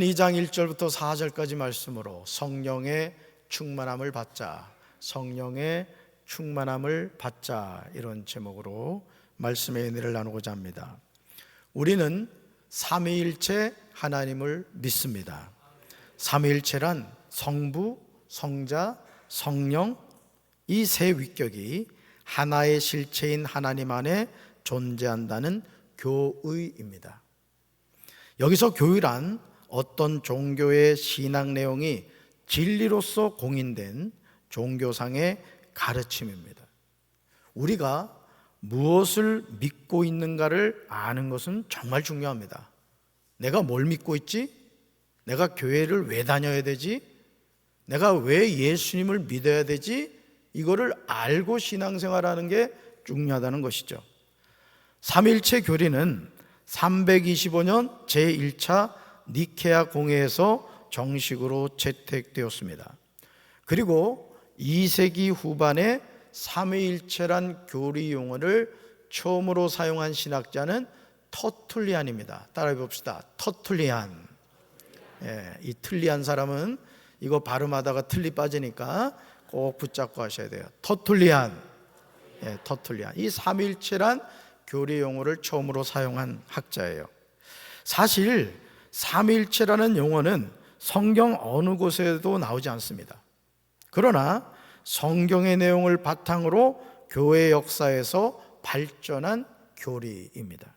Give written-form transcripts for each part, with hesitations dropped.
2장 1절부터 4절까지 말씀으로 성령의 충만함을 받자, 성령의 충만함을 받자, 이런 제목으로 말씀의 은혜를 나누고자 합니다. 우리는 삼위일체 하나님을 믿습니다. 삼위일체란 성부, 성자, 성령, 이 세 위격이 하나의 실체인 하나님 안에 존재한다는 교의입니다. 여기서 교의란 어떤 종교의 신앙 내용이 진리로서 공인된 종교상의 가르침입니다. 우리가 무엇을 믿고 있는가를 아는 것은 정말 중요합니다. 내가 뭘 믿고 있지? 내가 교회를 왜 다녀야 되지? 내가 왜 예수님을 믿어야 되지? 이거를 알고 신앙생활하는 게 중요하다는 것이죠. 삼일체 교리는 325년 제1차 니케아 공회에서 정식으로 채택되었습니다. 그리고 2세기 후반에 삼위일체란 교리 용어를 처음으로 사용한 신학자는 터툴리안입니다. 따라해 봅시다. 터툴리안. 이 틀리한 사람은 이거 발음하다가 틀리 빠지니까 꼭 붙잡고 하셔야 돼요. 터툴리안. 터툴리안. 이 삼위일체란 교리 용어를 처음으로 사용한 학자예요. 사실 삼위일체라는 용어는 성경 어느 곳에도 나오지 않습니다. 그러나 성경의 내용을 바탕으로 교회 역사에서 발전한 교리입니다.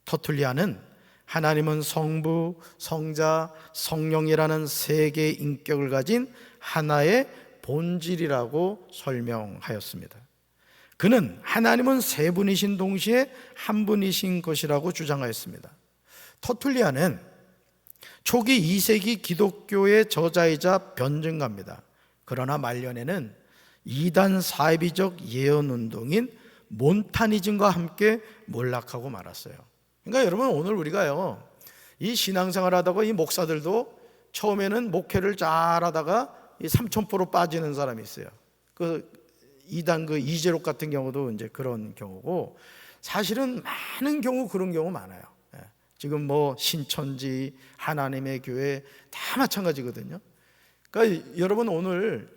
터툴리안은 하나님은 성부, 성자, 성령이라는 세 개의 인격을 가진 하나의 본질이라고 설명하였습니다. 그는 하나님은 세 분이신 동시에 한 분이신 것이라고 주장하였습니다. 터툴리안은 초기 2세기 기독교의 저자이자 변증가입니다. 그러나 말년에는 이단 사이비적 예언운동인 몬타니즘과 함께 몰락하고 말았어요. 그러니까 여러분, 오늘 우리가요, 이 신앙생활 하다가 이 목사들도 처음에는 목회를 잘하다가 이 삼천포로 빠지는 사람이 있어요. 그 이단 그 이재록 같은 경우도 이제 그런 경우고, 사실은 많은 경우 그런 경우 많아요. 지금 뭐 신천지, 하나님의 교회 다 마찬가지거든요. 그러니까 여러분, 오늘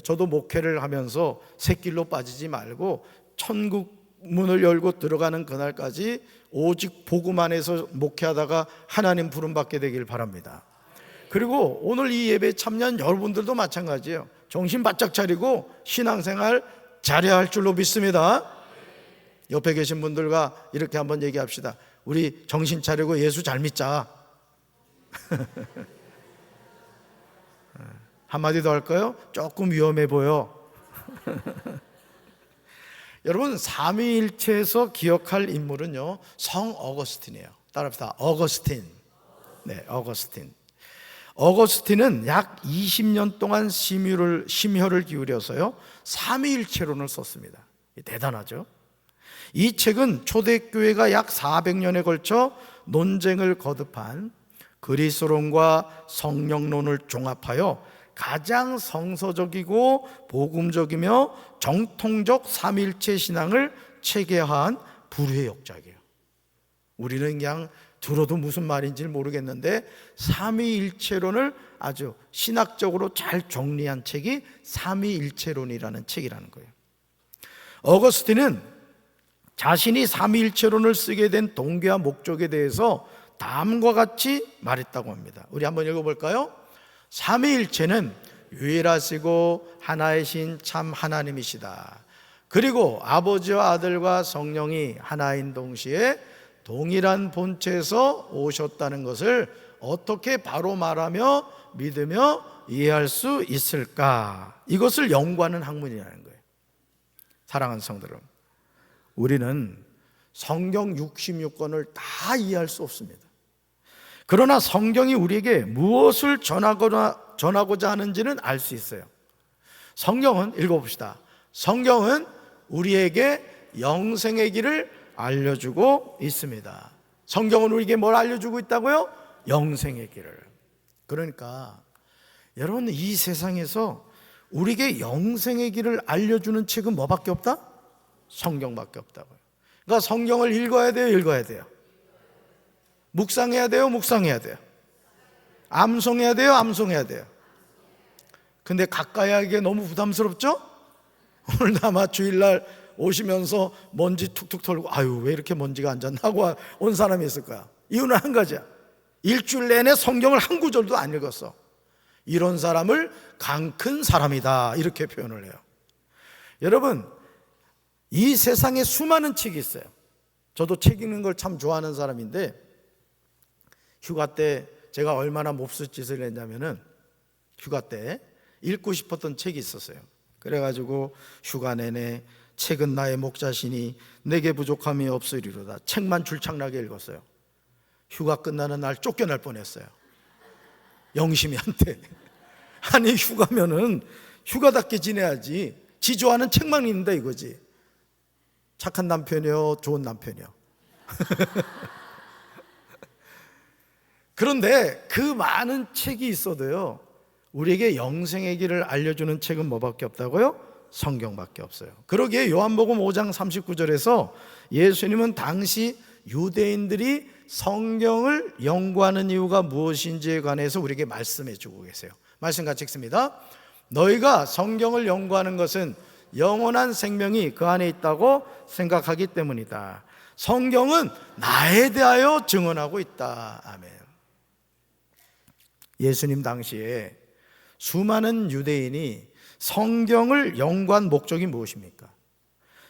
저도 목회를 하면서 새길로 빠지지 말고 천국 문을 열고 들어가는 그날까지 오직 복음 안에서 목회하다가 하나님 부름 받게 되길 바랍니다. 그리고 오늘 이 예배에 참여한 여러분들도 마찬가지예요. 정신 바짝 차리고 신앙생활 잘해야 할 줄로 믿습니다. 옆에 계신 분들과 이렇게 한번 얘기합시다. 우리 정신 차리고 예수 잘 믿자. 한마디 더 할까요? 조금 위험해 보여. 여러분, 삼위일체에서 기억할 인물은요, 성 어거스틴이에요. 따라합시다. 어거스틴. 네, 어거스틴. 어거스틴은 약 20년 동안 심혈을 기울여서요, 삼위일체론을 썼습니다. 대단하죠? 이 책은 초대교회가 약 400년에 걸쳐 논쟁을 거듭한 그리스도론과 성령론을 종합하여 가장 성서적이고 복음적이며 정통적 삼위일체 신앙을 체계화한 불후의 역작이에요. 우리는 그냥 들어도 무슨 말인지 모르겠는데 삼위일체론을 아주 신학적으로 잘 정리한 책이 삼위일체론이라는 책이라는 거예요. 어거스틴은 자신이 삼위일체론을 쓰게 된 동기와 목적에 대해서 다음과 같이 말했다고 합니다. 우리 한번 읽어볼까요? 삼위일체는 유일하시고 하나이신 참 하나님이시다. 그리고 아버지와 아들과 성령이 하나인 동시에 동일한 본체에서 오셨다는 것을 어떻게 바로 말하며 믿으며 이해할 수 있을까? 이것을 연구하는 학문이라는 거예요. 사랑하는 성도 여러분, 우리는 성경 66권을 다 이해할 수 없습니다. 그러나 성경이 우리에게 무엇을 전하고자 하는지는 알 수 있어요. 성경은, 읽어봅시다. 성경은 우리에게 영생의 길을 알려주고 있습니다. 성경은 우리에게 뭘 알려주고 있다고요? 영생의 길을. 그러니까 여러분, 이 세상에서 우리에게 영생의 길을 알려주는 책은 뭐밖에 없다? 성경밖에 없다고요. 그러니까 성경을 읽어야 돼요, 읽어야 돼요? 묵상해야 돼요, 묵상해야 돼요? 암송해야 돼요? 암송해야 돼요? 근데 가까이 하기에 너무 부담스럽죠? 오늘도 아마 주일날 오시면서 먼지 툭툭 털고 아유 왜 이렇게 먼지가 앉았나 하고 온 사람이 있을 거야. 이유는 한 가지야. 일주일 내내 성경을 한 구절도 안 읽었어. 이런 사람을 강큰 사람이다 이렇게 표현을 해요. 여러분, 이 세상에 수많은 책이 있어요. 저도 책 읽는 걸 참 좋아하는 사람인데, 휴가 때 제가 얼마나 몹쓸 짓을 했냐면은, 휴가 때 읽고 싶었던 책이 있었어요. 그래가지고 휴가 내내 책은 나의 목자시니 내게 부족함이 없으리로다 책만 줄창나게 읽었어요. 휴가 끝나는 날 쫓겨날 뻔했어요. 영심이한테. 아니 휴가면은 휴가답게 지내야지, 지 좋아하는 책만 읽는다 이거지. 착한 남편이요, 좋은 남편이요. 그런데 그 많은 책이 있어도요, 우리에게 영생의 길을 알려주는 책은 뭐밖에 없다고요? 성경밖에 없어요. 그러기에 요한복음 5장 39절에서 예수님은 당시 유대인들이 성경을 연구하는 이유가 무엇인지에 관해서 우리에게 말씀해 주고 계세요. 말씀 같이 읽습니다. 너희가 성경을 연구하는 것은 영원한 생명이 그 안에 있다고 생각하기 때문이다. 성경은 나에 대하여 증언하고 있다. 아멘. 예수님 당시에 수많은 유대인이 성경을 연구한 목적이 무엇입니까?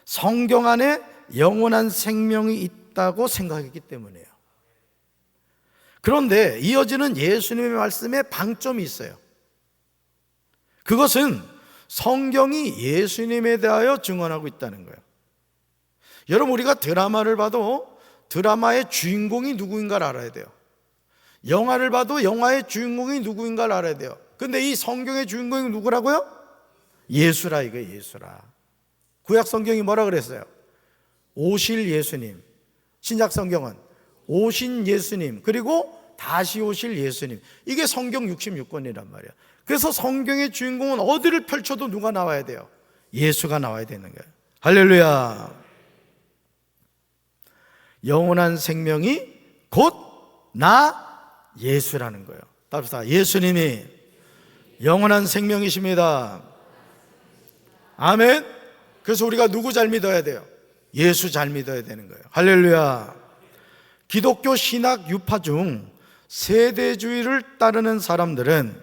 성경 안에 영원한 생명이 있다고 생각했기 때문이에요. 그런데 이어지는 예수님의 말씀에 방점이 있어요. 그것은 성경이 예수님에 대하여 증언하고 있다는 거예요. 여러분, 우리가 드라마를 봐도 드라마의 주인공이 누구인가를 알아야 돼요. 영화를 봐도 영화의 주인공이 누구인가를 알아야 돼요. 근데 이 성경의 주인공이 누구라고요? 예수라 이거예요. 예수라. 구약 성경이 뭐라 그랬어요? 오실 예수님. 신약 성경은 오신 예수님, 그리고 다시 오실 예수님. 이게 성경 66권이란 말이야. 그래서 성경의 주인공은 어디를 펼쳐도 누가 나와야 돼요? 예수가 나와야 되는 거예요. 할렐루야. 영원한 생명이 곧 나 예수라는 거예요. 답시다. 예수님이 영원한 생명이십니다. 아멘. 그래서 우리가 누구 잘 믿어야 돼요? 예수 잘 믿어야 되는 거예요. 할렐루야. 기독교 신학 유파 중 세대주의를 따르는 사람들은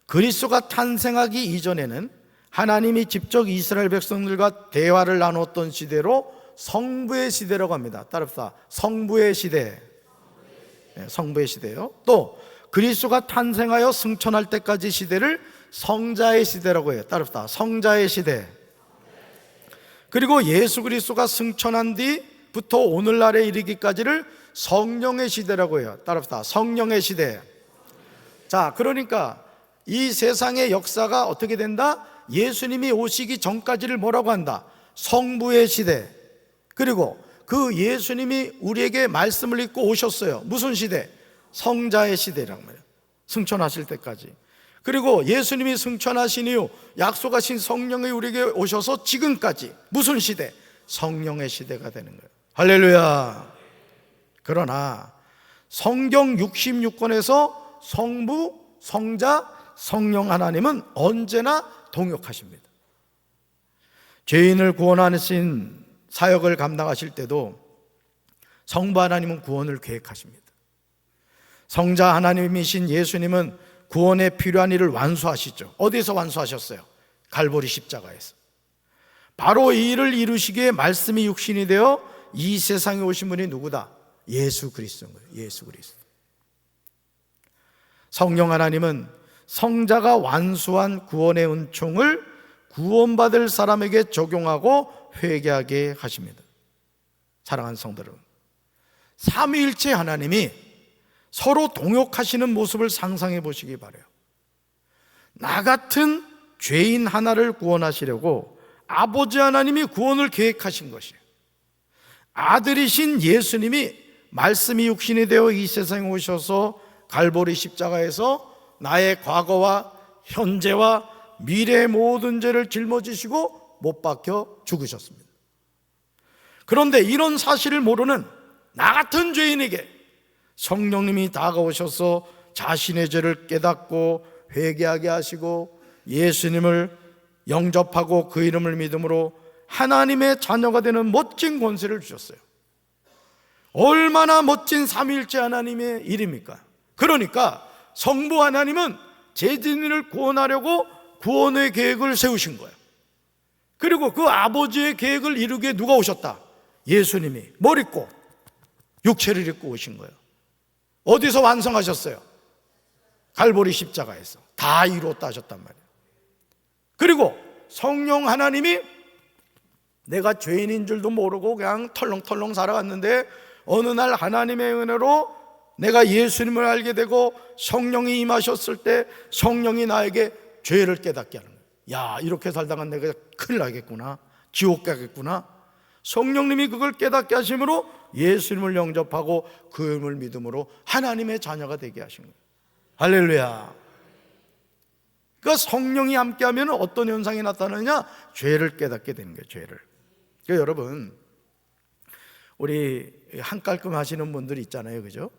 그리스도가 탄생하기 이전에는 하나님이 직접 이스라엘 백성들과 대화를 나눴던 시대로 성부의 시대라고 합니다. 따릅시다. 성부의 시대. 네, 성부의 시대요. 또 그리스도가 탄생하여 승천할 때까지 시대를 성자의 시대라고 해요. 따릅시다. 성자의 시대. 그리고 예수 그리스도가 승천한 뒤부터 오늘날에 이르기까지를 성령의 시대라고 해요. 따릅시다. 성령의 시대. 자, 그러니까 이 세상의 역사가 어떻게 된다? 예수님이 오시기 전까지를 뭐라고 한다? 성부의 시대. 그리고 그 예수님이 우리에게 말씀을 읽고 오셨어요. 무슨 시대? 성자의 시대란 말이에요. 승천하실 때까지. 그리고 예수님이 승천하신 이후 약속하신 성령이 우리에게 오셔서 지금까지 무슨 시대? 성령의 시대가 되는 거예요. 할렐루야. 그러나 성경 66권에서 성부, 성자, 성령 하나님은 언제나 동역하십니다. 죄인을 구원하신 사역을 감당하실 때도 성부 하나님은 구원을 계획하십니다. 성자 하나님이신 예수님은 구원에 필요한 일을 완수하시죠. 어디서 완수하셨어요? 갈보리 십자가에서. 바로 이 일을 이루시기에 말씀이 육신이 되어 이 세상에 오신 분이 누구다? 예수 그리스도인 거예요. 예수 그리스도. 성령 하나님은 성자가 완수한 구원의 은총을 구원받을 사람에게 적용하고 회개하게 하십니다. 사랑하는 성도 여러분, 삼위일체 하나님이 서로 동역하시는 모습을 상상해 보시기 바라요. 나 같은 죄인 하나를 구원하시려고 아버지 하나님이 구원을 계획하신 것이에요. 아들이신 예수님이 말씀이 육신이 되어 이 세상에 오셔서 갈보리 십자가에서 나의 과거와 현재와 미래의 모든 죄를 짊어지시고 못 박혀 죽으셨습니다. 그런데 이런 사실을 모르는 나 같은 죄인에게 성령님이 다가오셔서 자신의 죄를 깨닫고 회개하게 하시고 예수님을 영접하고 그 이름을 믿음으로 하나님의 자녀가 되는 멋진 권세를 주셨어요. 얼마나 멋진 삼위일체 하나님의 일입니까? 그러니까 성부 하나님은 죄진을 구원하려고 구원의 계획을 세우신 거예요. 그리고 그 아버지의 계획을 이루기에 누가 오셨다? 예수님이 뭘 입고? 육체를 입고 오신 거예요. 어디서 완성하셨어요? 갈보리 십자가에서 다 이루었다 하셨단 말이에요. 그리고 성령 하나님이 내가 죄인인 줄도 모르고 그냥 털렁털렁 살아갔는데 어느 날 하나님의 은혜로 내가 예수님을 알게 되고 성령이 임하셨을 때 성령이 나에게 죄를 깨닫게 하는 거예요. 야, 이렇게 살다가 내가 큰일 나겠구나, 지옥 가겠구나. 성령님이 그걸 깨닫게 하심으로 예수님을 영접하고 그 이름을 믿음으로 하나님의 자녀가 되게 하신 거예요. 할렐루야. 그러니까 성령이 함께하면 어떤 현상이 나타나느냐? 죄를 깨닫게 되는 거예요. 죄를. 그러니까 여러분, 우리 한깔끔 하시는 분들이 있잖아요, 그죠?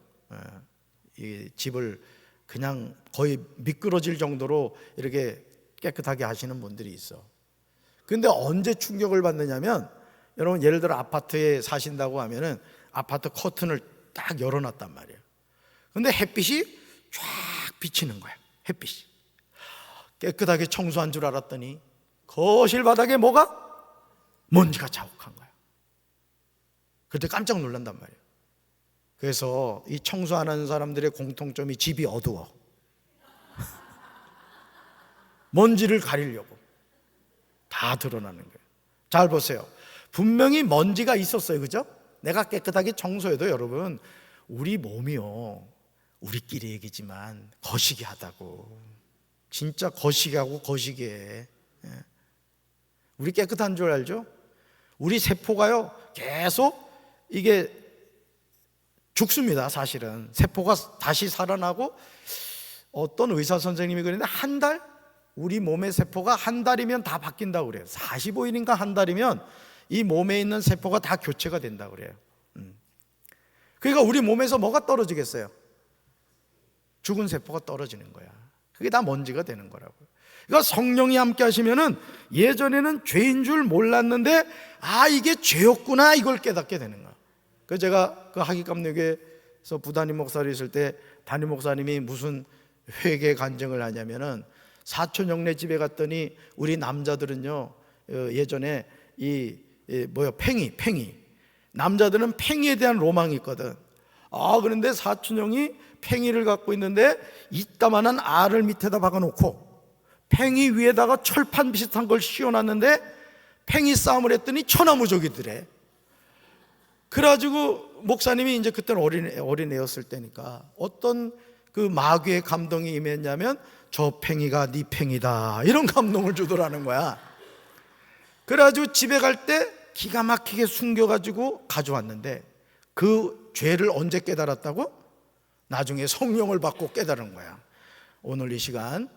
이 집을 그냥 거의 미끄러질 정도로 이렇게 깨끗하게 하시는 분들이 있어. 근데 언제 충격을 받느냐면, 여러분 예를 들어 아파트에 사신다고 하면은 아파트 커튼을 딱 열어놨단 말이에요. 근데 햇빛이 쫙 비치는 거야. 햇빛이 깨끗하게 청소한 줄 알았더니 거실 바닥에 뭐가? 먼지가 자욱한 거야. 그때 깜짝 놀란단 말이에요. 그래서 이 청소 안 하는 사람들의 공통점이 집이 어두워. 먼지를 가리려고 다 드러나는 거예요. 잘 보세요. 분명히 먼지가 있었어요, 그죠? 내가 깨끗하게 청소해도 여러분, 우리 몸이요, 우리끼리 얘기지만 거시기하다고. 진짜 거시기하고 거시기해. 우리 깨끗한 줄 알죠? 우리 세포가요 계속 이게 죽습니다. 사실은 세포가 다시 살아나고, 어떤 의사 선생님이 그랬는데 한 달? 우리 몸의 세포가 한 달이면 다 바뀐다고 그래요. 45일인가 한 달이면 이 몸에 있는 세포가 다 교체가 된다고 그래요. 그러니까 우리 몸에서 뭐가 떨어지겠어요? 죽은 세포가 떨어지는 거야. 그게 다 먼지가 되는 거라고요. 그러니까 성령이 함께 하시면은 예전에는 죄인 줄 몰랐는데 아, 이게 죄였구나, 이걸 깨닫게 되는 거야. 그 제가 그 하기감리교회에서 부담임 목사로 있을 때 담임 목사님이 무슨 회개 간증을 하냐면은 사촌 형네 집에 갔더니 우리 남자들은요, 예전에 팽이 남자들은 팽이에 대한 로망이 있거든. 그런데 사촌 형이 팽이를 갖고 있는데 이따만한 알을 밑에다 박아놓고 팽이 위에다가 철판 비슷한 걸 씌워놨는데 팽이 싸움을 했더니 천하무적이더래. 그래가지고 목사님이 이제 그때는 어린애였을 때니까 어떤 그 마귀의 감동이 임했냐면 저 팽이가 네 팽이다, 이런 감동을 주더라는 거야. 그래가지고 집에 갈 때 기가 막히게 숨겨가지고 가져왔는데 그 죄를 언제 깨달았다고? 나중에 성령을 받고 깨달은 거야. 오늘 이 시간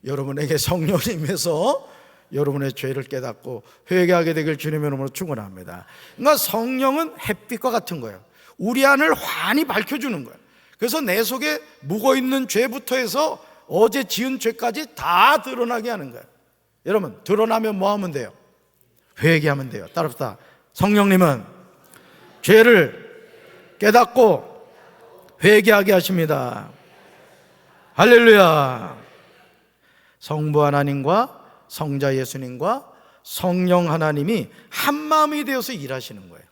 여러분에게 성령님에서 여러분의 죄를 깨닫고 회개하게 되길 주님의 이름으로 축원합니다. 그러니까 성령은 햇빛과 같은 거예요. 우리 안을 환히 밝혀주는 거예요. 그래서 내 속에 묵어있는 죄부터 해서 어제 지은 죄까지 다 드러나게 하는 거예요. 여러분, 드러나면 뭐 하면 돼요? 회개하면 돼요. 따라합시다. 성령님은 죄를 깨닫고 회개하게 하십니다. 할렐루야. 성부 하나님과 성자 예수님과 성령 하나님이 한 마음이 되어서 일하시는 거예요.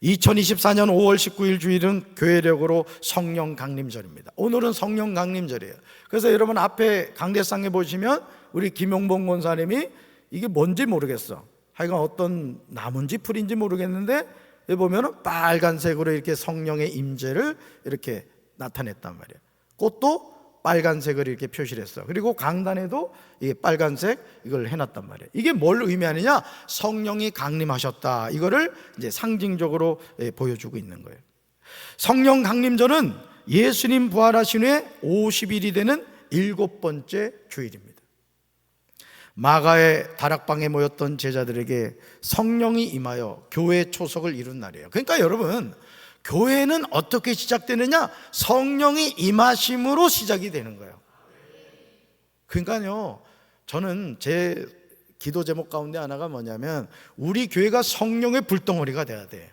2024년 5월 19일 주일은 교회력으로 성령 강림절입니다. 오늘은 성령 강림절이에요. 그래서 여러분 앞에 강대상에 보시면 우리 김용봉 권사님이 이게 뭔지 모르겠어, 하여간 어떤 나무인지 풀인지 모르겠는데 여기 보면 빨간색으로 이렇게 성령의 임재를 이렇게 나타냈단 말이에요. 꽃도 빨간색을 이렇게 표시를 했어. 그리고 강단에도 이게 빨간색 이걸 해놨단 말이에요. 이게 뭘 의미하느냐? 성령이 강림하셨다, 이거를 이제 상징적으로 보여주고 있는 거예요. 성령 강림절은 예수님 부활하신 후에 50일이 되는 7번째 주일입니다. 마가의 다락방에 모였던 제자들에게 성령이 임하여 교회 초석을 이룬 날이에요. 그러니까 여러분, 교회는 어떻게 시작되느냐? 성령이 임하심으로 시작이 되는 거예요. 그러니까요, 저는 제 기도 제목 가운데 하나가 뭐냐면 우리 교회가 성령의 불덩어리가 돼야 돼.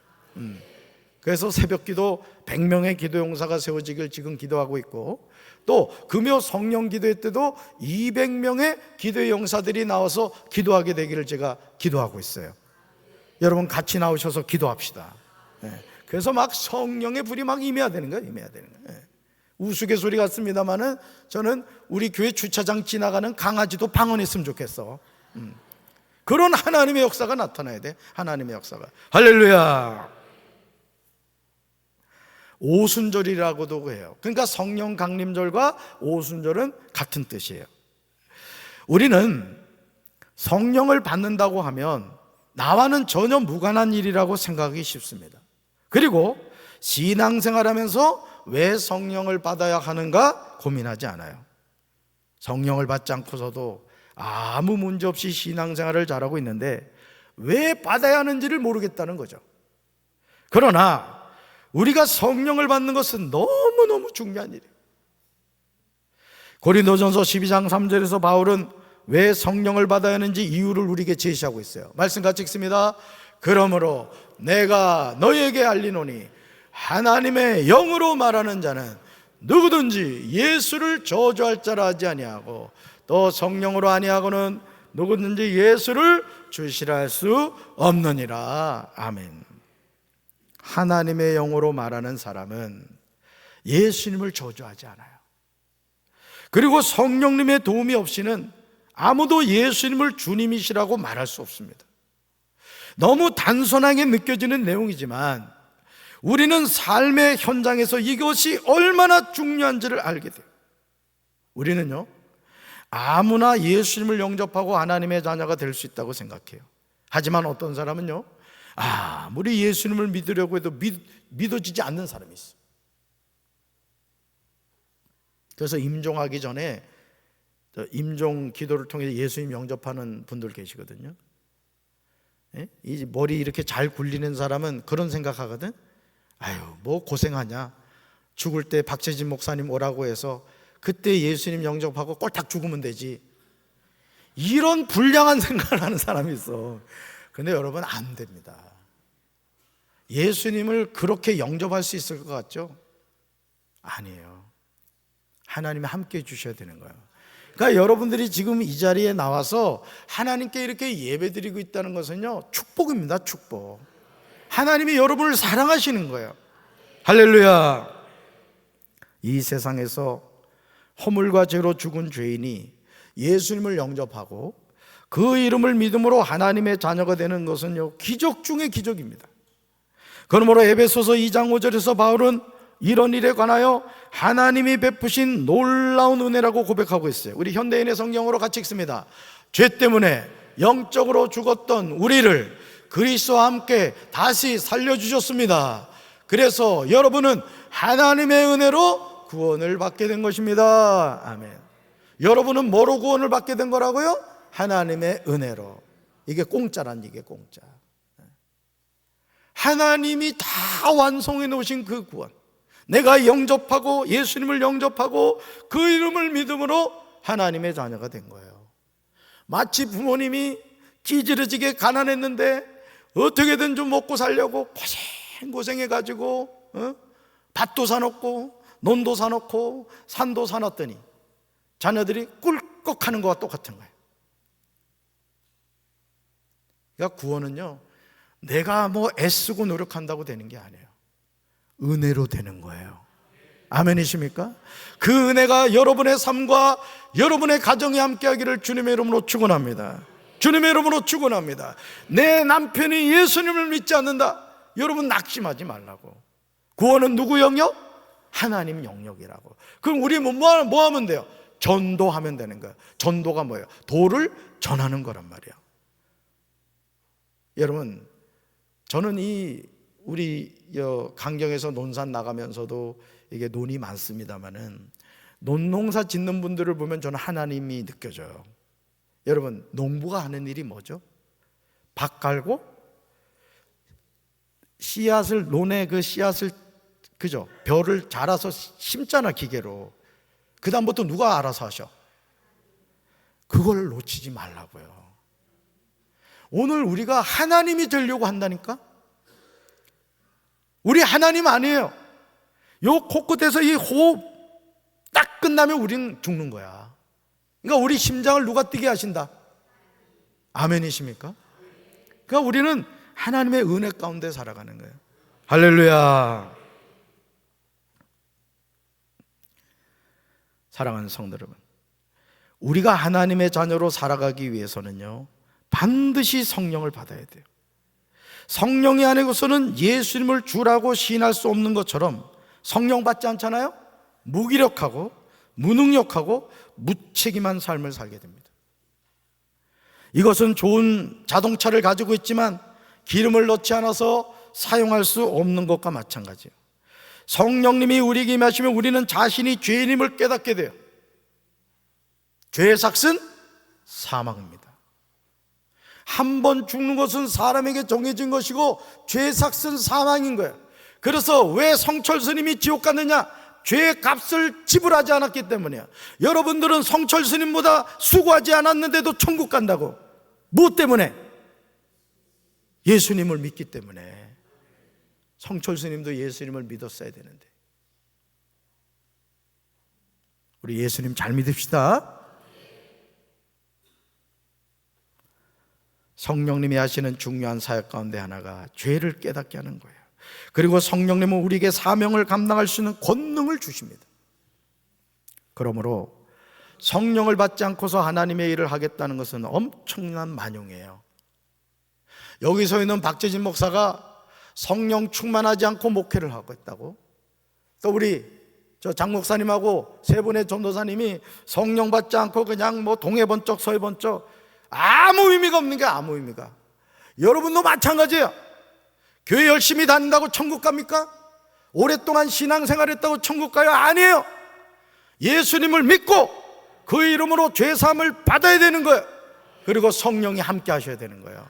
그래서 새벽 기도 100명의 기도 용사가 세워지길 지금 기도하고 있고, 또 금요 성령 기도회 때도 200명의 기도 용사들이 나와서 기도하게 되기를 제가 기도하고 있어요. 여러분 같이 나오셔서 기도합시다. 그래서 막 성령의 불이 막 임해야 되는 거예요. 임해야 되는 거예요. 우스갯소리 같습니다만은 저는 우리 교회 주차장 지나가는 강아지도 방언했으면 좋겠어. 그런 하나님의 역사가 나타나야 돼. 하나님의 역사가. 할렐루야. 오순절이라고도 해요. 그러니까 성령 강림절과 오순절은 같은 뜻이에요. 우리는 성령을 받는다고 하면 나와는 전혀 무관한 일이라고 생각하기 쉽습니다. 그리고 신앙생활하면서 왜 성령을 받아야 하는가 고민하지 않아요. 성령을 받지 않고서도 아무 문제 없이 신앙생활을 잘하고 있는데 왜 받아야 하는지를 모르겠다는 거죠. 그러나 우리가 성령을 받는 것은 너무너무 중요한 일이에요. 고린도전서 12장 3절에서 바울은 왜 성령을 받아야 하는지 이유를 우리에게 제시하고 있어요. 말씀 같이 읽습니다. 그러므로 내가 너희에게 알리노니 하나님의 영으로 말하는 자는 누구든지 예수를 저주할 자라 하지 아니하고 또 성령으로 아니하고는 누구든지 예수를 주시라 할 수 없느니라. 아멘. 하나님의 영으로 말하는 사람은 예수님을 저주하지 않아요. 그리고 성령님의 도움이 없이는 아무도 예수님을 주님이시라고 말할 수 없습니다. 너무 단순하게 느껴지는 내용이지만 우리는 삶의 현장에서 이것이 얼마나 중요한지를 알게 돼요. 우리는요, 아무나 예수님을 영접하고 하나님의 자녀가 될 수 있다고 생각해요. 하지만 어떤 사람은요, 아무리 예수님을 믿으려고 해도 믿어지지 않는 사람이 있어요. 그래서 임종하기 전에 임종 기도를 통해 예수님 영접하는 분들 계시거든요. 이 머리 이렇게 잘 굴리는 사람은 그런 생각하거든. 아유, 뭐 고생하냐. 죽을 때 박재진 목사님 오라고 해서 그때 예수님 영접하고 꼴딱 죽으면 되지. 이런 불량한 생각을 하는 사람이 있어. 근데 여러분, 안 됩니다. 예수님을 그렇게 영접할 수 있을 것 같죠? 아니에요. 하나님이 함께 해주셔야 되는 거예요. 그러니까 여러분들이 지금 이 자리에 나와서 하나님께 이렇게 예배드리고 있다는 것은요, 축복입니다. 축복. 하나님이 여러분을 사랑하시는 거예요. 할렐루야. 이 세상에서 허물과 죄로 죽은 죄인이 예수님을 영접하고 그 이름을 믿음으로 하나님의 자녀가 되는 것은요, 기적 중의 기적입니다. 그러므로 에베소서 2장 5절에서 바울은 이런 일에 관하여 하나님이 베푸신 놀라운 은혜라고 고백하고 있어요. 우리 현대인의 성경으로 같이 읽습니다. 죄 때문에 영적으로 죽었던 우리를 그리스도와 함께 다시 살려주셨습니다. 그래서 여러분은 하나님의 은혜로 구원을 받게 된 것입니다. 아멘. 여러분은 뭐로 구원을 받게 된 거라고요? 하나님의 은혜로. 이게 공짜란, 이게 공짜. 하나님이 다 완성해 놓으신 그 구원, 내가 영접하고 예수님을 영접하고 그 이름을 믿음으로 하나님의 자녀가 된 거예요. 마치 부모님이 찌질해지게 가난했는데 어떻게든 좀 먹고 살려고 고생해가지고 밭도 사놓고 논도 사놓고 산도 사놨더니 자녀들이 꿀꺽하는 것과 똑같은 거예요. 그러니까 구원은요, 내가 뭐 애쓰고 노력한다고 되는 게 아니에요. 은혜로 되는 거예요. 아멘이십니까? 그 은혜가 여러분의 삶과 여러분의 가정에 함께하기를 주님의 이름으로 축원합니다. 주님의 이름으로 축원합니다. 내 남편이 예수님을 믿지 않는다, 여러분 낙심하지 말라고. 구원은 누구 영역? 하나님 영역이라고. 그럼 우리 뭐 하면 돼요? 전도하면 되는 거예요. 전도가 뭐예요? 도를 전하는 거란 말이에요. 여러분, 저는 우리 강경에서 논산 나가면서도 이게 논이 많습니다만은 논농사 짓는 분들을 보면 저는 하나님이 느껴져요. 여러분, 농부가 하는 일이 뭐죠? 밭 갈고 씨앗을, 논에 그 씨앗을, 그죠? 벼를 자라서 심잖아, 기계로. 그 다음부터 누가 알아서 하셔? 그걸 놓치지 말라고요. 오늘 우리가 하나님이 되려고 한다니까? 우리 하나님 아니에요. 요 코끝에서 이 호흡 딱 끝나면 우리는 죽는 거야. 그러니까 우리 심장을 누가 뛰게 하신다? 아멘이십니까? 그러니까 우리는 하나님의 은혜 가운데 살아가는 거예요. 할렐루야. 사랑하는 성도 여러분, 우리가 하나님의 자녀로 살아가기 위해서는요, 반드시 성령을 받아야 돼요. 성령이 아니고서는 예수님을 주라고 시인할 수 없는 것처럼 성령 받지 않잖아요? 무기력하고 무능력하고 무책임한 삶을 살게 됩니다. 이것은 좋은 자동차를 가지고 있지만 기름을 넣지 않아서 사용할 수 없는 것과 마찬가지예요. 성령님이 우리에게 임하시면 우리는 자신이 죄인임을 깨닫게 돼요. 죄의 삭은 사망입니다. 한 번 죽는 것은 사람에게 정해진 것이고 죄의 삭은 사망인 거예요. 그래서 왜 성철 스님이 지옥 갔느냐? 죄의 값을 지불하지 않았기 때문이에요. 여러분들은 성철 스님보다 수고하지 않았는데도 천국 간다고. 무엇 때문에? 예수님을 믿기 때문에. 성철 스님도 예수님을 믿었어야 되는데. 우리 예수님 잘 믿읍시다. 성령님이 하시는 중요한 사역 가운데 하나가 죄를 깨닫게 하는 거예요. 그리고 성령님은 우리에게 사명을 감당할 수 있는 권능을 주십니다. 그러므로 성령을 받지 않고서 하나님의 일을 하겠다는 것은 엄청난 만용이에요. 여기 서 있는 박재진 목사가 성령 충만하지 않고 목회를 하고 있다고? 또 우리 장 목사님하고 세 분의 전도사님이 성령 받지 않고 그냥 뭐 동해 번쩍 서해 번쩍, 아무 의미가 없는 게 아무 의미가. 여러분도 마찬가지예요. 교회 열심히 다닌다고 천국 갑니까? 오랫동안 신앙생활 했다고 천국 가요? 아니에요. 예수님을 믿고 그 이름으로 죄사함을 받아야 되는 거예요. 그리고 성령이 함께 하셔야 되는 거예요.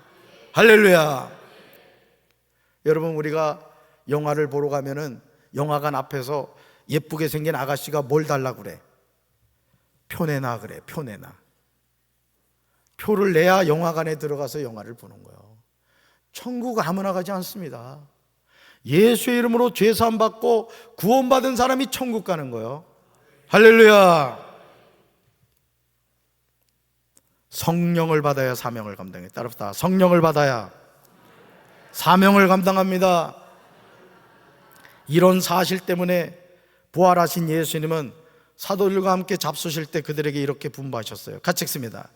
할렐루야. 여러분, 우리가 영화를 보러 가면은 영화관 앞에서 예쁘게 생긴 아가씨가 뭘 달라고 그래? 표 내놔 그래. 표 내놔. 표를 내야 영화관에 들어가서 영화를 보는 거예요. 천국 아무나 가지 않습니다. 예수의 이름으로 죄사함 받고 구원받은 사람이 천국 가는 거예요. 할렐루야. 성령을 받아야 사명을 감당해. 따라합시다. 성령을 받아야 사명을 감당합니다. 이런 사실 때문에 부활하신 예수님은 사도들과 함께 잡수실 때 그들에게 이렇게 분부하셨어요. 같이 읽습니다.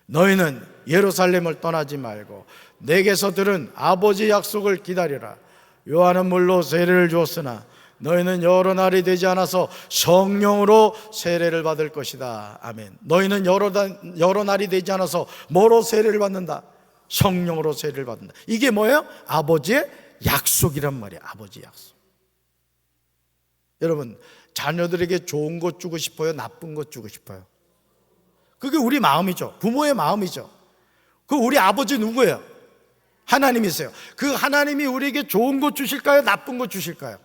너희는 예루살렘을 떠나지 말고 내게서 들은 아버지의 약속을 기다리라. 요한은 물로 세례를 주었으나 너희는 여러 날이 되지 않아서 성령으로 세례를 받을 것이다. 아멘. 너희는 여러 날이 되지 않아서 뭐로 세례를 받는다? 성령으로 세례를 받는다. 이게 뭐예요? 아버지의 약속이란 말이에요. 아버지의 약속. 여러분, 자녀들에게 좋은 것 주고 싶어요? 나쁜 것 주고 싶어요? 그게 우리 마음이죠. 부모의 마음이죠. 그 우리 아버지 누구예요? 하나님이세요. 그 하나님이 우리에게 좋은 것 주실까요? 나쁜 것 주실까요?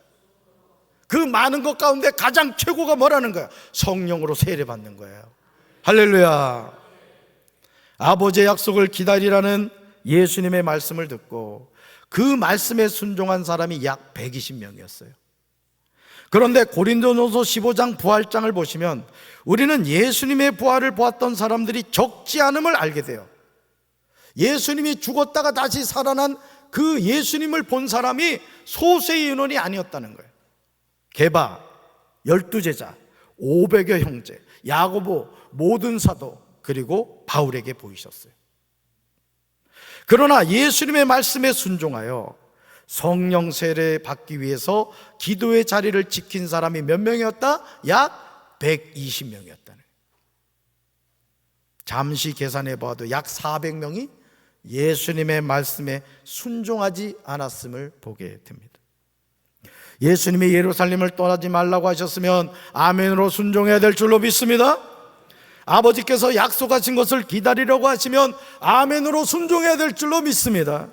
그 많은 것 가운데 가장 최고가 뭐라는 거예요? 성령으로 세례받는 거예요. 할렐루야. 아버지의 약속을 기다리라는 예수님의 말씀을 듣고 그 말씀에 순종한 사람이 약 120명이었어요. 그런데 고린도전서 15장 부활장을 보시면 우리는 예수님의 부활을 보았던 사람들이 적지 않음을 알게 돼요. 예수님이 죽었다가 다시 살아난 그 예수님을 본 사람이 소수의 인원이 아니었다는 거예요. 게바, 12제자, 500여 형제, 야고보, 모든 사도, 그리고 바울에게 보이셨어요. 그러나 예수님의 말씀에 순종하여 성령 세례 받기 위해서 기도의 자리를 지킨 사람이 몇 명이었다? 약 120명이었다는 거예요. 잠시 계산해 봐도 약 400명이 예수님의 말씀에 순종하지 않았음을 보게 됩니다. 예수님이 예루살렘을 떠나지 말라고 하셨으면 아멘으로 순종해야 될 줄로 믿습니다. 아버지께서 약속하신 것을 기다리려고 하시면 아멘으로 순종해야 될 줄로 믿습니다.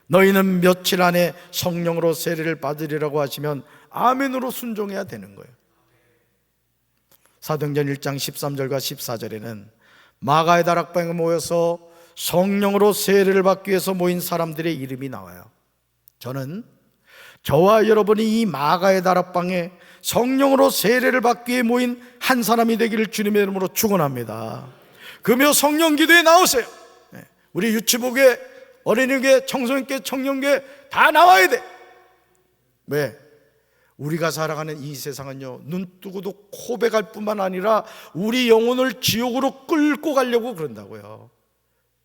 너희는 며칠 안에 성령으로 세례를 받으리라고 하시면 아멘으로 순종해야 되는 거예요. 사도행전 1장 13절과 14절에는 마가의 다락방에 모여서 성령으로 세례를 받기 위해서 모인 사람들의 이름이 나와요. 저는 저와 여러분이 이 마가의 다락방에 성령으로 세례를 받기 위해 모인 한 사람이 되기를 주님의 이름으로 축원합니다. 금요 성령 기도에 나오세요. 우리 유치부교회, 어린이교회, 청소년교회, 청년교회 다 나와야 돼. 왜? 우리가 살아가는 이 세상은요, 눈 뜨고도 고백할 뿐만 아니라 우리 영혼을 지옥으로 끌고 가려고 그런다고요.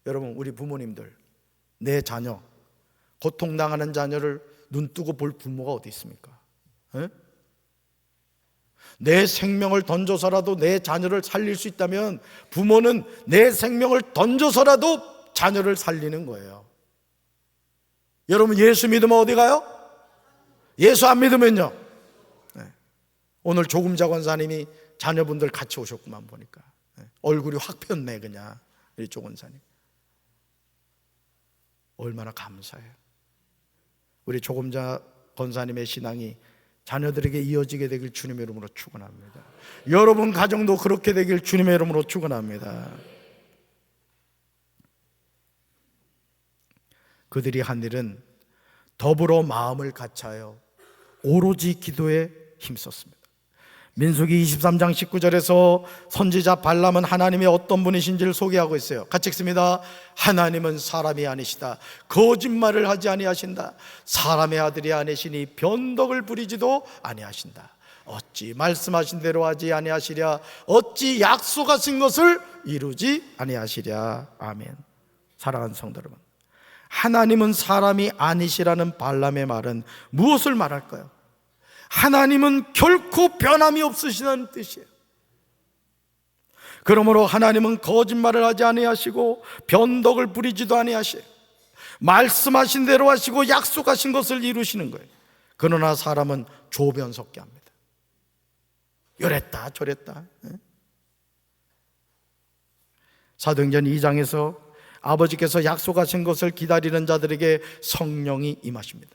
여러분, 우리 부모님들, 내 자녀, 고통당하는 자녀를 눈 뜨고 볼 부모가 어디 있습니까? 에? 내 생명을 던져서라도 내 자녀를 살릴 수 있다면 부모는 내 생명을 던져서라도 자녀를 살리는 거예요. 여러분, 예수 믿으면 어디 가요? 예수 안 믿으면요. 오늘 조금자 권사님이 자녀분들 같이 오셨구만 보니까. 얼굴이 확 폈네 그냥. 우리 조 권사님 얼마나 감사해요. 우리 조금자 권사님의 신앙이 자녀들에게 이어지게 되길 주님의 이름으로 축원합니다. 여러분 가정도 그렇게 되길 주님의 이름으로 축원합니다. 그들이 한 일은 더불어 마음을 같이하여 오로지 기도에 힘썼습니다. 민수기 23장 19절에서 선지자 발람은 하나님의 어떤 분이신지를 소개하고 있어요. 같이 읽습니다. 하나님은 사람이 아니시다. 거짓말을 하지 아니하신다. 사람의 아들이 아니시니 변덕을 부리지도 아니하신다. 어찌 말씀하신 대로 하지 아니하시랴. 어찌 약속하신 것을 이루지 아니하시랴. 아멘. 사랑하는 성도 여러분, 하나님은 사람이 아니시라는 발람의 말은 무엇을 말할까요? 하나님은 결코 변함이 없으시다는 뜻이에요. 그러므로 하나님은 거짓말을 하지 아니하시고 변덕을 부리지도 아니하시고 말씀하신 대로 하시고 약속하신 것을 이루시는 거예요. 그러나 사람은 조변 섞게 합니다. 이랬다 저랬다. 사도행전 2장에서 아버지께서 약속하신 것을 기다리는 자들에게 성령이 임하십니다.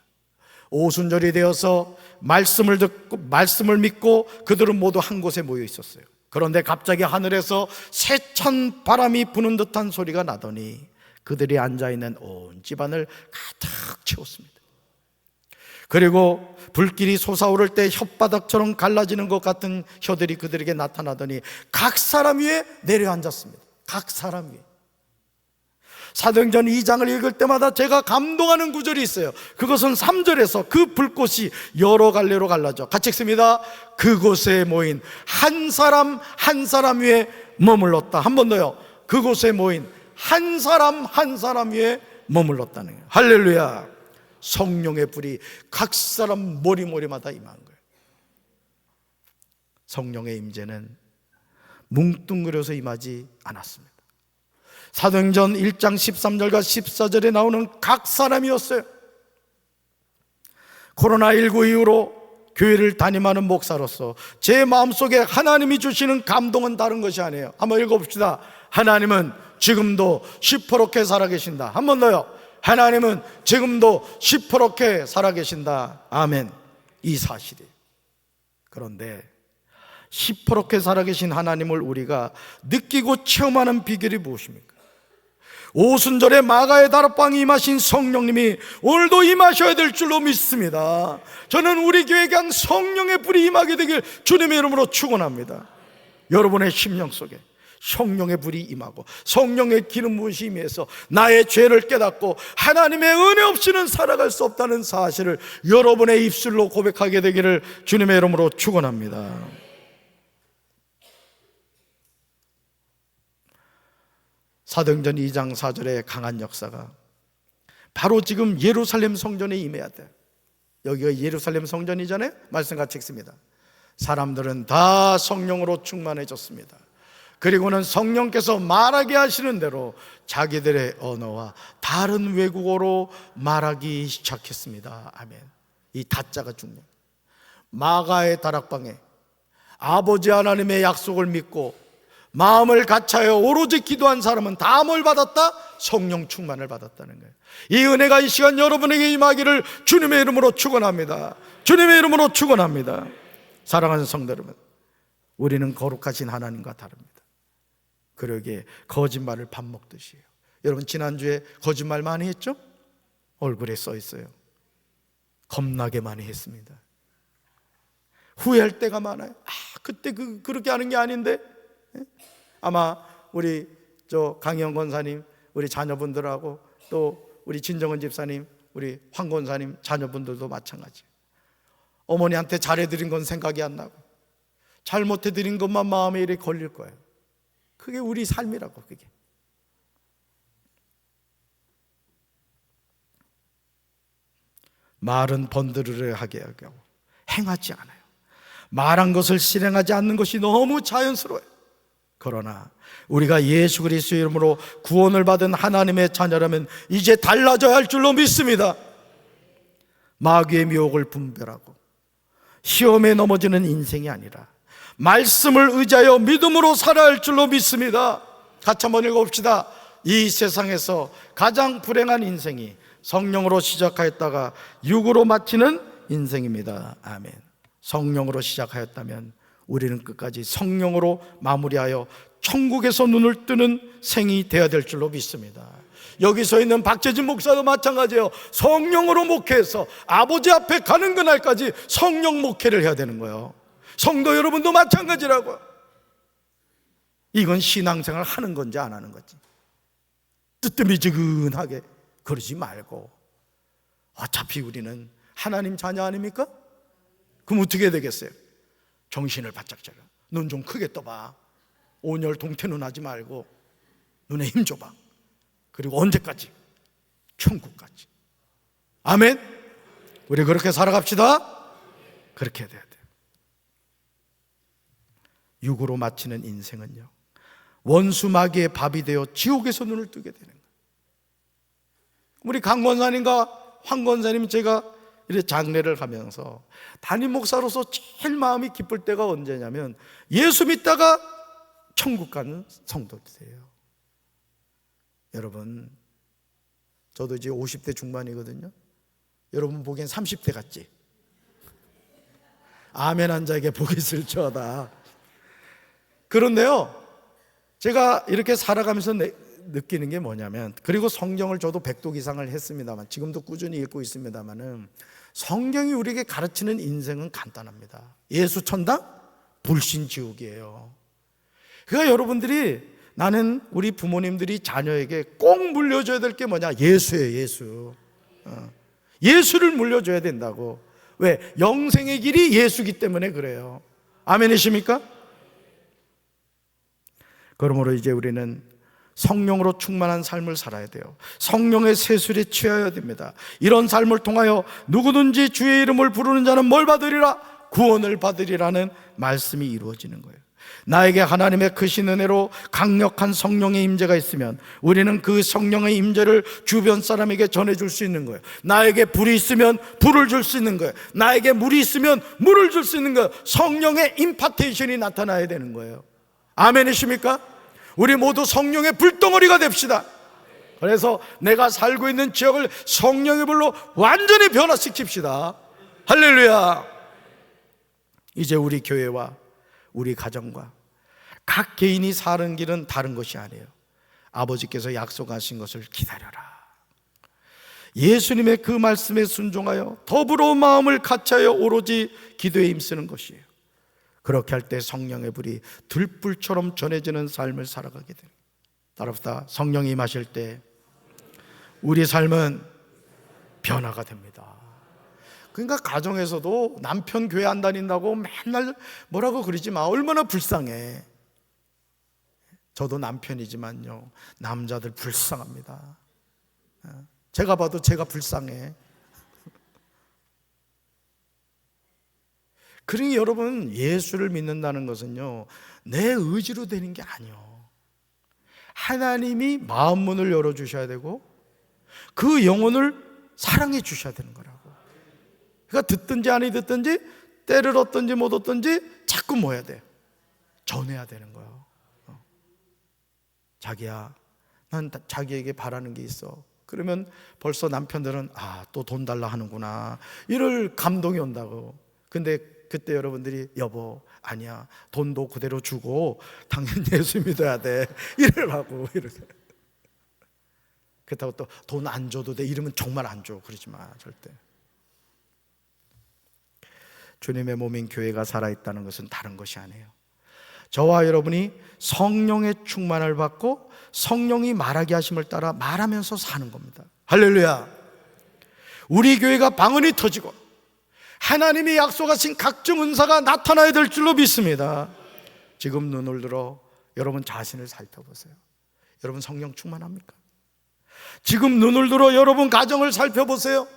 오순절이 되어서 말씀을 듣고 말씀을 믿고 그들은 모두 한 곳에 모여 있었어요. 그런데 갑자기 하늘에서 세찬 바람이 부는 듯한 소리가 나더니 그들이 앉아있는 온 집안을 가득 채웠습니다. 그리고 불길이 솟아오를 때 혓바닥처럼 갈라지는 것 같은 혀들이 그들에게 나타나더니 각 사람 위에 내려앉았습니다. 각 사람 위에. 사도행전 2장을 읽을 때마다 제가 감동하는 구절이 있어요. 그것은 3절에서 그 불꽃이 여러 갈래로 갈라져. 같이 읽습니다. 그곳에 모인 한 사람 한 사람 위에 머물렀다. 한 번 더요. 그곳에 모인 한 사람 한 사람 위에 머물렀다는 거예요. 할렐루야. 성령의 불이 각 사람 머리마다 임한 거예요. 성령의 임재는 뭉뚱그려서 임하지 않았습니다. 사도행전 1장 13절과 14절에 나오는 각 사람이었어요. 코로나19 이후로 교회를 담임하는 목사로서 제 마음속에 하나님이 주시는 감동은 다른 것이 아니에요. 한번 읽어봅시다. 하나님은 지금도 시퍼렇게 살아계신다. 한 번 더요. 하나님은 지금도 시퍼렇게 살아계신다. 아멘. 이 사실이에요. 그런데 시퍼렇게 살아계신 하나님을 우리가 느끼고 체험하는 비결이 무엇입니까? 오순절에 마가의 다락방에 임하신 성령님이 오늘도 임하셔야 될 줄로 믿습니다. 저는 우리 교회에 그냥 성령의 불이 임하게 되길 주님의 이름으로 축원합니다. 여러분의 심령 속에 성령의 불이 임하고 성령의 기름 부으심이 임해서 나의 죄를 깨닫고 하나님의 은혜 없이는 살아갈 수 없다는 사실을 여러분의 입술로 고백하게 되기를 주님의 이름으로 축원합니다. 사도행전 2장 4절의 강한 역사가 바로 지금 예루살렘 성전에 임해야 돼. 여기가 예루살렘 성전이잖아요. 말씀 같이 읽습니다. 사람들은 다 성령으로 충만해졌습니다. 그리고는 성령께서 말하게 하시는 대로 자기들의 언어와 다른 외국어로 말하기 시작했습니다. 아멘. 이 다자가 중요해요. 마가의 다락방에 아버지 하나님의 약속을 믿고 마음을 같이하여 오로지 기도한 사람은 다 뭘 받았다? 성령 충만을 받았다는 거예요. 이 은혜가 이 시간 여러분에게 임하기를 주님의 이름으로 축원합니다. 주님의 이름으로 축원합니다. 사랑하는 성도 여러분, 우리는 거룩하신 하나님과 다릅니다. 그러기에 거짓말을 밥 먹듯이 해요. 여러분, 지난주에 거짓말 많이 했죠? 얼굴에 써 있어요. 겁나게 많이 했습니다. 후회할 때가 많아요. 그때 그렇게 하는 게 아닌데. 아마 우리 강희영 권사님, 우리 자녀분들하고 또 우리 진정은 집사님, 우리 황 권사님 자녀분들도 마찬가지예요. 어머니한테 잘해드린 건 생각이 안 나고 잘못해드린 것만 마음에 이렇게 걸릴 거예요. 그게 우리 삶이라고. 그게 말은 번드르르 하게 하고 행하지 않아요. 말한 것을 실행하지 않는 것이 너무 자연스러워요. 그러나 우리가 예수 그리스도의 이름으로 구원을 받은 하나님의 자녀라면 이제 달라져야 할 줄로 믿습니다. 마귀의 미혹을 분별하고 시험에 넘어지는 인생이 아니라 말씀을 의지하여 믿음으로 살아야 할 줄로 믿습니다. 같이 한번 읽어봅시다. 이 세상에서 가장 불행한 인생이 성령으로 시작하였다가 육으로 마치는 인생입니다. 아멘. 성령으로 시작하였다면 우리는 끝까지 성령으로 마무리하여 천국에서 눈을 뜨는 생이 되어야 될 줄로 믿습니다. 여기 서 있는 박재진 목사도 마찬가지예요. 성령으로 목회해서 아버지 앞에 가는 그날까지 성령 목회를 해야 되는 거예요. 성도 여러분도 마찬가지라고요. 이건 신앙생활 하는 건지 안 하는 건지 뜨뜻미지근하게 그러지 말고, 어차피 우리는 하나님 자녀 아닙니까? 그럼 어떻게 되겠어요? 정신을 바짝 차려. 눈 좀 크게 떠봐. 온열 동태눈 하지 말고 눈에 힘 줘봐. 그리고 언제까지? 천국까지. 아멘. 우리 그렇게 살아갑시다. 그렇게 돼야 돼요. 육으로 마치는 인생은요, 원수 마귀의 밥이 되어 지옥에서 눈을 뜨게 되는 거예요. 우리 강 권사님과 황 권사님, 제가 이렇게 장례를 가면서 담임 목사로서 제일 마음이 기쁠 때가 언제냐면 예수 믿다가 천국 가는 성도들이에요. 여러분, 저도 이제 50대 중반이거든요. 여러분 보기엔 30대 같지? 아멘 한 자에게 복이 있을지어다. 그런데요, 제가 이렇게 살아가면서 느끼는 게 뭐냐면, 그리고 성경을 저도 100독 이상을 했습니다만 지금도 꾸준히 읽고 있습니다만은, 성경이 우리에게 가르치는 인생은 간단합니다. 예수 천당, 불신 지옥이에요. 그러니까 여러분들이, 나는 우리 부모님들이 자녀에게 꼭 물려줘야 될 게 뭐냐? 예수예요. 예수. 예수를 물려줘야 된다고. 왜? 영생의 길이 예수기 때문에 그래요. 아멘이십니까? 그러므로 이제 우리는 성령으로 충만한 삶을 살아야 돼요. 성령의 세술에 취하여야 됩니다. 이런 삶을 통하여 누구든지 주의 이름을 부르는 자는 뭘 받으리라? 구원을 받으리라는 말씀이 이루어지는 거예요. 나에게 하나님의 크신 은혜로 강력한 성령의 임재가 있으면 우리는 그 성령의 임재를 주변 사람에게 전해줄 수 있는 거예요. 나에게 불이 있으면 불을 줄 수 있는 거예요. 나에게 물이 있으면 물을 줄 수 있는 거예요. 성령의 임파테이션이 나타나야 되는 거예요. 아멘이십니까? 우리 모두 성령의 불덩어리가 됩시다. 그래서 내가 살고 있는 지역을 성령의 불로 완전히 변화시킵시다. 할렐루야. 이제 우리 교회와 우리 가정과 각 개인이 사는 길은 다른 것이 아니에요. 아버지께서 약속하신 것을 기다려라. 예수님의 그 말씀에 순종하여 더불어 마음을 같이하여 오로지 기도에 힘쓰는 것이에요. 그렇게 할 때 성령의 불이 들불처럼 전해지는 삶을 살아가게 됩니다. 따라서 성령이 임하실 때 우리 삶은 변화가 됩니다. 그러니까 가정에서도 남편 교회 안 다닌다고 맨날 뭐라고 그러지 마. 얼마나 불쌍해. 저도 남편이지만요, 남자들 불쌍합니다. 제가 봐도 제가 불쌍해. 그러니 여러분, 예수를 믿는다는 것은요, 내 의지로 되는 게 아니요, 하나님이 마음 문을 열어주셔야 되고 그 영혼을 사랑해 주셔야 되는 거라고. 그러니까 듣든지 아니 듣든지, 때를 얻든지 못 얻든지 자꾸 뭐 해야 돼? 전해야 되는 거예요. 자기야, 난 자기에게 바라는 게 있어. 그러면 벌써 남편들은 또 돈 달라 하는구나, 이럴 감동이 온다고. 근데 그때 여러분들이 여보 아니야, 돈도 그대로 주고 당연히 예수 믿어야 돼 이러라고. 이렇게. 그렇다고 또 돈 안 줘도 돼 이러면 정말 안 줘. 그러지 마, 절대. 주님의 몸인 교회가 살아있다는 것은 다른 것이 아니에요. 저와 여러분이 성령의 충만을 받고 성령이 말하게 하심을 따라 말하면서 사는 겁니다. 할렐루야. 우리 교회가 방언이 터지고 하나님이 약속하신 각종 은사가 나타나야 될 줄로 믿습니다. 지금 눈을 들어 여러분 자신을 살펴보세요. 여러분 성령 충만합니까? 지금 눈을 들어 여러분 가정을 살펴보세요.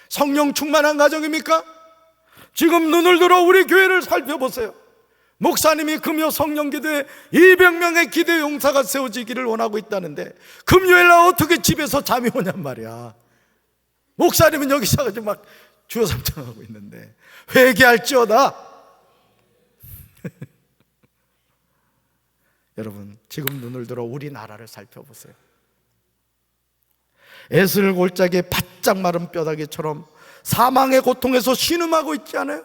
성령 충만한 가정입니까? 지금 눈을 들어 우리 교회를 살펴보세요. 목사님이 금요 성령기도에 200명의 기도 용사가 세워지기를 원하고 있다는데 금요일날 어떻게 집에서 잠이 오냔 말이야. 목사님은 여기 있어가지고 막 주여 삼창하고 있는데 회개할지어다. 여러분 지금 눈을 들어 우리나라를 살펴보세요. 에스를 골짜기에 바짝 마른 뼈다귀처럼 사망의 고통에서 신음하고 있지 않아요?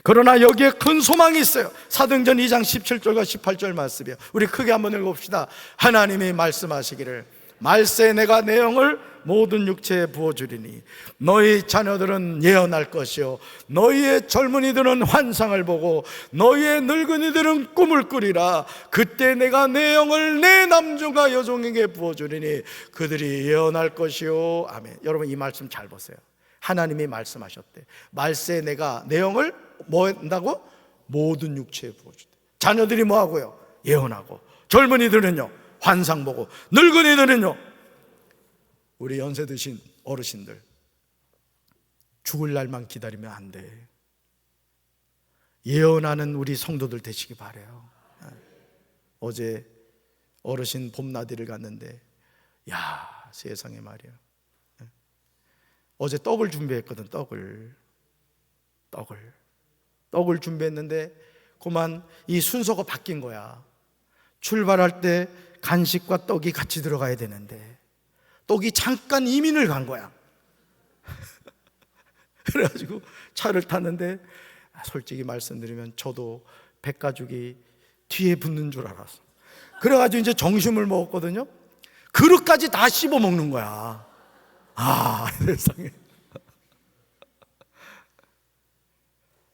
그러나 여기에 큰 소망이 있어요. 사도행전 2장 17절과 18절 말씀이에요. 우리 크게 한번 읽어봅시다. 하나님이 말씀하시기를 말세 내가 내 영을 모든 육체에 부어주리니 너희 자녀들은 예언할 것이요 너희의 젊은이들은 환상을 보고 너희의 늙은이들은 꿈을 꾸리라. 그때 내가 내 영을 내 남종과 여종에게 부어주리니 그들이 예언할 것이요. 아멘. 여러분 이 말씀 잘 보세요. 하나님이 말씀하셨대. 말세 내가 내 영을 뭐 한다고? 모든 육체에 부어주대. 자녀들이 뭐 하고요? 예언하고. 젊은이들은요? 환상 보고. 늙은이들은요? 우리 연세 드신 어르신들 죽을 날만 기다리면 안 돼. 예언하는 우리 성도들 되시기 바라요. 어제 어르신 봄나들이를 갔는데 야 세상에 말이야. 어제 떡을 준비했거든. 떡을 준비했는데 그만 이 순서가 바뀐 거야. 출발할 때 간식과 떡이 같이 들어가야 되는데 떡이 잠깐 이민을 간 거야. 그래가지고 차를 탔는데 솔직히 말씀드리면 저도 백가죽이 뒤에 붙는 줄 알았어. 그래가지고 이제 점심을 먹었거든요. 그릇까지 다 씹어 먹는 거야. 세상에.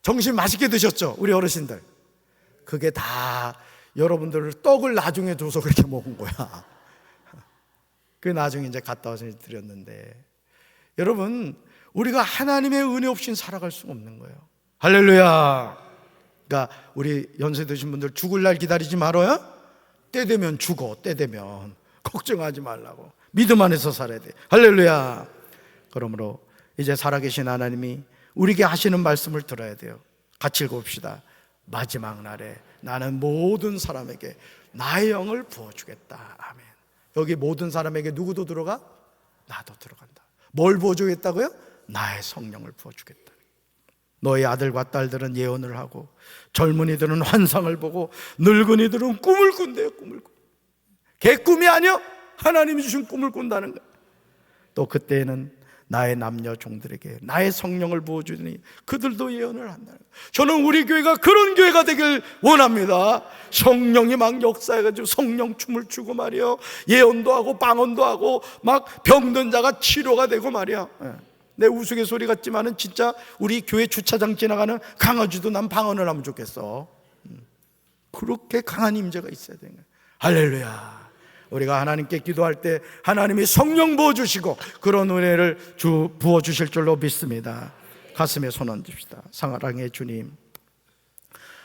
점심 맛있게 드셨죠? 우리 어르신들. 그게 다 여러분들 떡을 나중에 줘서 그렇게 먹은 거야. 그 나중에 이제 갔다 와서 드렸는데 여러분 우리가 하나님의 은혜 없이는 살아갈 수가 없는 거예요. 할렐루야. 그러니까 우리 연세 드신 분들 죽을 날 기다리지 말아요. 때 되면 죽어. 때 되면 걱정하지 말라고. 믿음 안에서 살아야 돼. 할렐루야. 그러므로 이제 살아계신 하나님이 우리에게 하시는 말씀을 들어야 돼요. 같이 읽어봅시다. 마지막 날에 나는 모든 사람에게 나의 영을 부어주겠다. 아멘. 여기 모든 사람에게 누구도 들어가? 나도 들어간다. 뭘 부어주겠다고요? 나의 성령을 부어주겠다. 너희 아들과 딸들은 예언을 하고 젊은이들은 환상을 보고 늙은이들은 꿈을 꾼대요. 꿈을 꾼. 개꿈이 아니요. 하나님이 주신 꿈을 꾼다는 거예요. 또 그때에는 나의 남녀 종들에게 나의 성령을 부어주니 그들도 예언을 한다는 거예요. 저는 우리 교회가 그런 교회가 되길 원합니다. 성령이 막 역사해가지고 성령 춤을 추고 말이요, 예언도 하고 방언도 하고 막 병든 자가 치료가 되고 말이야. 내 우스갯소리 같지만은 진짜 우리 교회 주차장 지나가는 강아지도 난 방언을 하면 좋겠어. 그렇게 강한 임재가 있어야 되는 거예요. 할렐루야. 우리가 하나님께 기도할 때 하나님이 성령 부어주시고 그런 은혜를 부어주실 줄로 믿습니다. 가슴에 손 얹읍시다. 사랑의 주님,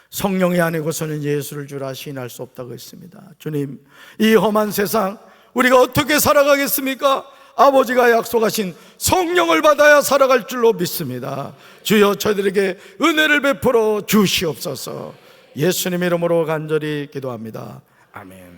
성령이 아니고서는 예수를 주라 시인할 수 없다고 했습니다. 주님, 이 험한 세상 우리가 어떻게 살아가겠습니까? 아버지가 약속하신 성령을 받아야 살아갈 줄로 믿습니다. 주여 저희들에게 은혜를 베풀어 주시옵소서. 예수님 이름으로 간절히 기도합니다. 아멘.